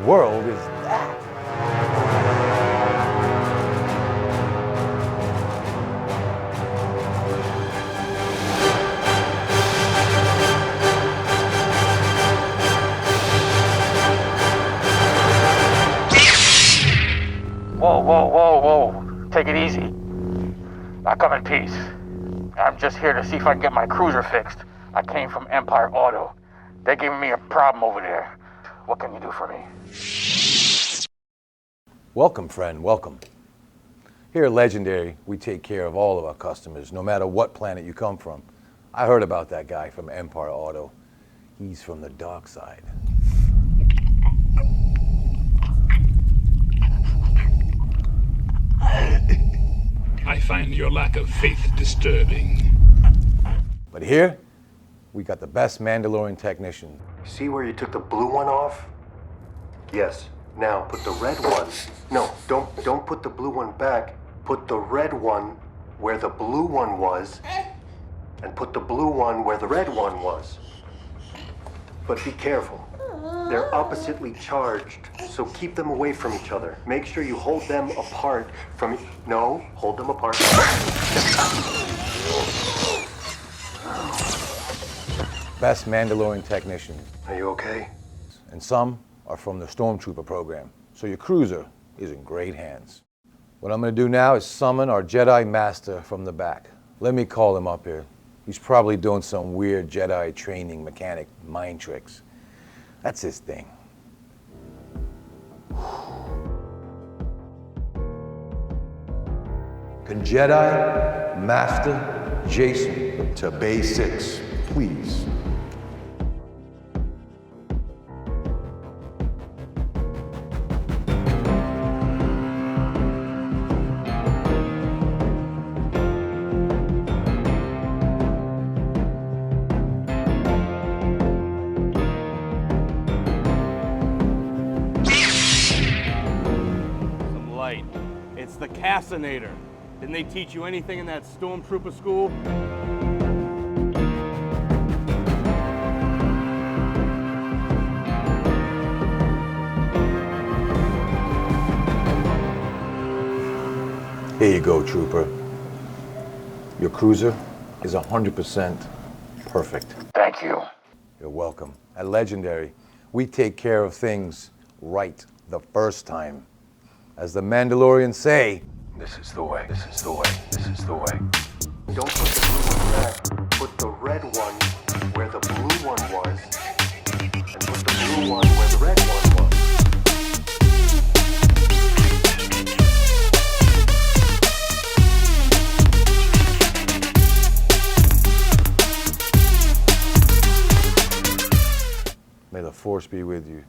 world is that? Whoa, whoa, whoa, whoa. Take it easy. I come in peace. I'm just here to see if I can get my cruiser fixed. I came from Empire Auto. They're giving me a problem over there. What can you do for me? Welcome, friend, welcome. Here at Legendary, we take care of all of our customers, no matter what planet you come from. I heard about that guy from Empire Auto. He's from the dark side. I find your lack of faith disturbing. But here, we got the best Mandalorian technician. See where you took the blue one off? Yes. Now put the red one. No, don't put the blue one back. Put the red one where the blue one was, and put the blue one where the red one was. But be careful. They're oppositely charged, so keep them away from each other. Make sure you hold them apart from... No, hold them apart. Best Mandalorian technician. Are you okay? And some are from the Stormtrooper program, so your cruiser is in great hands. What I'm going to do now is summon our Jedi Master from the back. Let me call him up here. He's probably doing some weird Jedi training mechanic mind tricks. That's his thing. Can Jedi Master Jason to Bay 6, please? It's the Cassinator. Didn't they teach you anything in that Stormtrooper school? Here you go, Trooper. Your cruiser is 100% perfect. Thank you. You're welcome. At Legendary, we take care of things right the first time. As the Mandalorians say, this is the way, this is the way, this is the way. Don't put the blue one back. Put the red one where the blue one was, and put the blue one where the red one was. May the Force be with you.